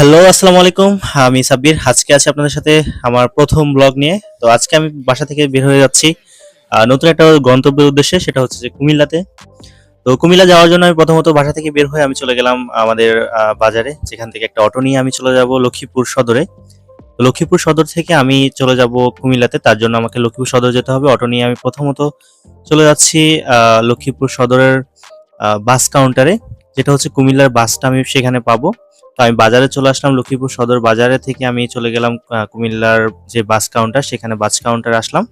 Hello, আসসালামু আলাইকুম। আমি সাব্বির। আজকে আছি আপনাদের সাথে আমার প্রথম ব্লগ নিয়ে। তো আজকে আমি বাসা থেকে বের হয়ে যাচ্ছি নতুন একটা গন্তব্যের উদ্দেশ্যে, সেটা হচ্ছে যে কুমিল্লাতে। তো কুমিল্লা যাওয়ার জন্য আমি প্রথমত বাসা থেকে বের হয়ে আমি চলে গেলাম আমাদের বাজারে, যেখান থেকে একটা অটো নিয়ে আমি চলে যাব লক্ষ্মীপুর সদরে। তো লক্ষ্মীপুর সদর থেকে আমি চলে যাব কুমিল্লাতে, তার জন্য আমাকে লক্ষ্মীপুর সদর যেতে হবে। অটো নিয়ে আমি প্রথমত চলে যাচ্ছি লক্ষ্মীপুর সদরের বাস কাউন্টারে, যেটা হচ্ছে কুমিল্লার বাসটা আমি সেখানে পাবো। তো আমি বাজারে চলে আসলাম, লক্ষ্মীপুর সদর বাজারে থেকে আমি চলে গেলাম কুমিল্লার যে বাস কাউন্টার, সেখানে বাস কাউন্টারে আসলাম।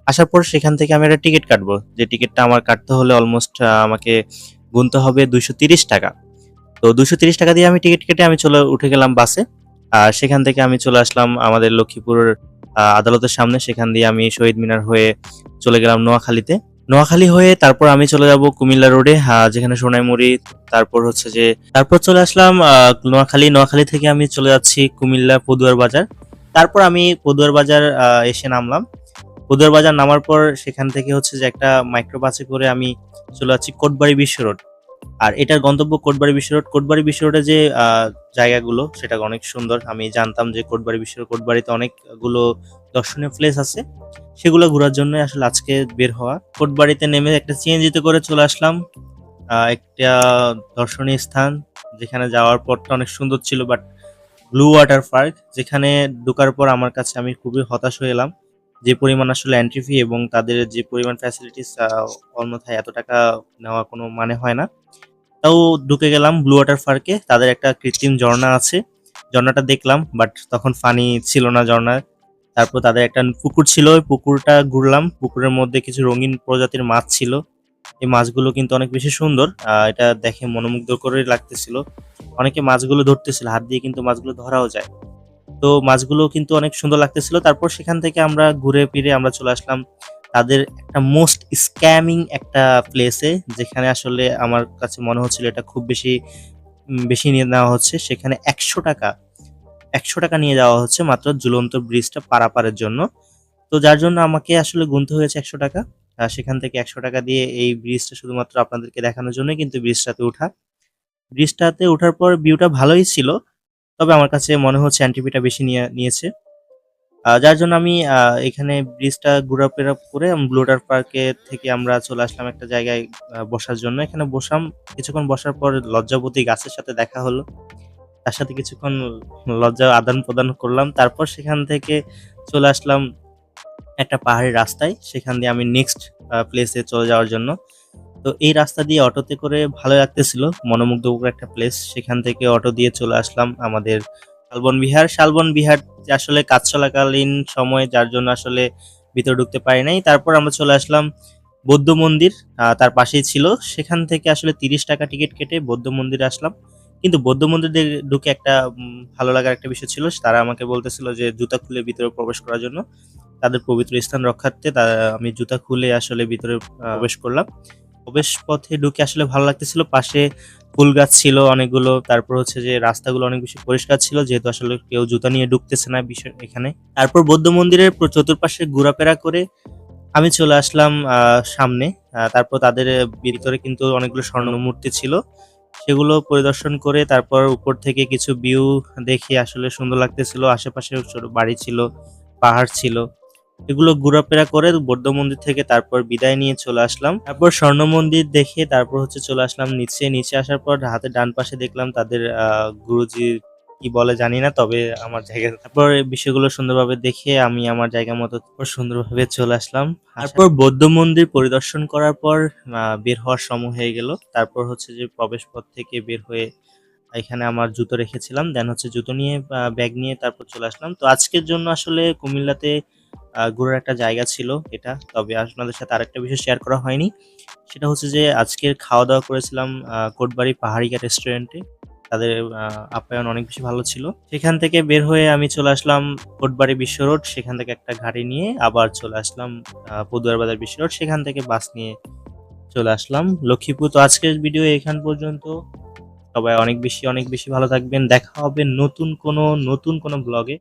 আসার পর সেখান থেকে আমি একটা টিকিট কাটবো, যে টিকিটটা আমার কাটতে হলে অলমোস্ট আমাকে গুনতে হবে 230 টাকা। তো 230 টাকা দিয়ে আমি টিকিট কেটে আমি উঠে গেলাম বাসে। আর সেখান থেকে আমি চলে আসলাম আমাদের লক্ষ্মীপুর আদালতের সামনে। সেখান দিয়ে আমি শহীদ মিনার হয়ে চলে গেলাম নোয়াখালীতে। নোয়াখালী হয়ে তারপর আমি চলে যাব কুমিল্লা রোডে, যেখানে সোনাইমুড়ি। তারপর চলে আসলাম নোয়াখালী থেকে আমি চলে যাচ্ছি কুমিল্লা পদুয়ার বাজার। তারপর আমি পদুয়ার বাজার এসে নামলাম। পদুয়ার বাজার নামার পর সেখান থেকে হচ্ছে যে একটা মাইক্রো বাসে করে আমি চলে যাচ্ছি কোটবাড়ি বিশ্ব রোড। আর এটার গন্তব্য কোটবাড়ি বিশ্ব রোড। কোটবাড়ি বিশ্ব রোডে যে জায়গাগুলো, সেটা অনেক সুন্দর। আমি জানতাম যে কোটবাড়িতে অনেকগুলো দর্শনীয় প্লেস আছে, সেগুলো ঘোরার জন্য আসলে আজকে বের হওয়া। কোটবাড়িতে নেমে একটা সিএনজিতে করে চলে আসলাম একটা দর্শনীয় স্থান, যেখানে যাওয়ার পরটা অনেক সুন্দর ছিল, বাট ব্লু ওয়াটার পার্ক, যেখানে ঢোকার পর আমার কাছে আমি খুবই হতাশ হয়ে এলাম। যে পরিমাণ আসলে এন্ট্রি ফি এবং তাদের যে পরিমাণ ফ্যাসিলিটিস, অন্যথায় এত টাকা নেওয়া কোনো মানে হয় না। তাও ঢুকে গেলাম ব্লু ওয়াটার পার্কে। তাদের একটা কৃত্রিম ঝর্ণা আছে, ঝর্ণাটা দেখলাম, বাট তখন পানি ছিল না ঝর্ণায়। তারপর তাদের একটা পুকুর ছিল, ওই পুকুরটা ঘুরলাম। পুকুরের মধ্যে কিছু রঙিন প্রজাতির মাছ ছিল। এই মাছগুলো কিন্তু অনেক বেশি সুন্দর, এটা দেখে মনোমুগ্ধ করে লাগতেছিল। অনেকে মাছগুলো ধরতেছিল হাত দিয়ে, কিন্তু মাছগুলো ধরাও যায়। তো মাছগুলো কিন্তু অনেক সুন্দর লাগতেছিল। তারপর সেখান থেকে আমরা ঘুরে ফিরে আমরা চলে আসলাম তাদের একটা মোস্ট স্ক্যামিং একটা প্লেসে, যেখানে আসলে আমার কাছে মনে হচ্ছিল এটা খুব বেশি নিয়ে নেওয়া হচ্ছে। সেখানে 100 টাকা নিয়ে যাওয়া হচ্ছে মাত্র ঝুলন্ত ব্রিজটা পারাপারের জন্য। তো যার জন্য আমাকে আসলে গুনতে হয়েছে 100 টাকা। সেখান থেকে 100 টাকা দিয়ে এই ব্রিজটা শুধুমাত্র আপনাদেরকে দেখানোর জন্যই কিন্তু ব্রিজটাতে ওঠার পর ভিউটা ভালোই ছিল, তবে আমার কাছে মনে হচ্ছে এন্ট্রিফিটা বেশি নিয়েছে। যার জন্য আমি এখানে ব্রিজটা ঘোরাফেরা করে ব্লু ওয়াটার পার্কে থেকে আমরা চলে আসলাম একটা জায়গায় বসার জন্য। এখানে বসলাম, কিছুক্ষণ বসার পর লজ্জাবতী গাছের সাথে দেখা হলো। তার সাথে কিছুক্ষণ লজ্জা আদান প্রদান করলাম। তারপর সেখান থেকে চলে আসলাম একটা পাহাড়ি রাস্তায়, সেখান দিয়ে আমি নেক্সট প্লেসে চলে যাওয়ার জন্য। তো এই রাস্তা দিয়ে অটোতে করে ভালো লাগতেছিল, মনোমুগ্ধকর একটা প্লেস। সেখান থেকে অটো দিয়ে চলে আসলাম আমাদের শালবন বিহার যে আসলে কাজ চলাকালীন সময়, যার জন্য আসলে ভিতরে ঢুকতে পারি নাই। তারপর আমরা চলে আসলাম বৌদ্ধ মন্দির, তার পাশেই ছিল। সেখান থেকে আসলে 30 টাকা টিকিট কেটে বৌদ্ধ মন্দিরে আসলাম। কিন্তু বৌদ্ধ মন্দিরে ঢুকে একটা ভালো লাগার একটা বিষয় ছিল, তারা আমাকে বলতেছিল যে জুতা খুলে ভিতরে প্রবেশ করার জন্য, তাদের পবিত্র স্থান রক্ষার্থে। আমি জুতা খুলে আসলে ভিতরে প্রবেশ করলাম। প্রবেশ পথে ঢুকে আসলে ভালো লাগতেছিল, পাশে ফুল গাছ ছিল অনেকগুলো। তারপর হচ্ছে যে রাস্তাগুলো অনেক বেশি পরিষ্কার ছিল, যেহেতু আসলে কেউ জুতা নিয়ে ঢুকতেছে না বিষয় এখানে। তারপর বৌদ্ধ মন্দিরের চতুর্পাশে ঘোরাফেরা করে আমি চলে আসলাম সামনে। তারপর তাদের ভিতরে কিন্তু অনেকগুলো স্বর্ণ মূর্তি ছিল, সেগুলো পরিদর্শন করে তারপর উপর থেকে কিছু ভিউ দেখে আসলে সুন্দর লাগতেছিল। আশেপাশে ছোট বাড়ি ছিল, পাহাড় ছিল। এগুলো ঘোরাফেরা করে বৌদ্ধ মন্দির থেকে তারপর বিদায় নিয়ে চলে আসলাম। তারপর স্বর্ণ মন্দির দেখে তারপর হচ্ছে চলে আসলাম নিচে আসার পর হাতের ডান পাশে দেখলাম তাদের গুরুজি কি বলে জানি না, তবে আমার জায়গা। তারপর এই বিষয়গুলো সুন্দরভাবে দেখে আমি আমার জায়গা মতো সুন্দরভাবে চলে আসলাম। তারপর বৌদ্ধ মন্দির পরিদর্শন করার পর বের হওয়ার সময় হয়ে গেল। তারপর হচ্ছে যে প্রবেশ পথ থেকে বের হয়ে এখানে আমার জুতো রেখেছিলাম, দেন হচ্ছে জুতো নিয়ে ব্যাগ নিয়ে তারপর চলে আসলাম। তো আজকের জন্য আসলে কুমিল্লাতে ঘোরার একটা জায়গা ছিল এটা, তবে আপনাদের সাথে আরেকটা বিষয় শেয়ার করা হয়নি। সেটা হচ্ছে যে আজকের খাওয়া দাওয়া করেছিলাম কোটবাড়ি পাহাড়িয়া রেস্টুরেন্টে। তাদের আপ্যায়ন অনেক বেশি ভালো ছিল। সেখান থেকে বের হয়ে আমি চলে আসলাম কোটবাড়ি বিশ্ব রোড। সেখান থেকে একটা গাড়ি নিয়ে আবার চলে আসলাম পদুয়ার বাজার বিশ্ব রোড। সেখান থেকে বাস নিয়ে চলে আসলাম লক্ষ্মীপুর। তো আজকের ভিডিও এখান পর্যন্ত। সবাই অনেক বেশি ভালো থাকবেন। দেখা হবে নতুন কোনো ব্লগে।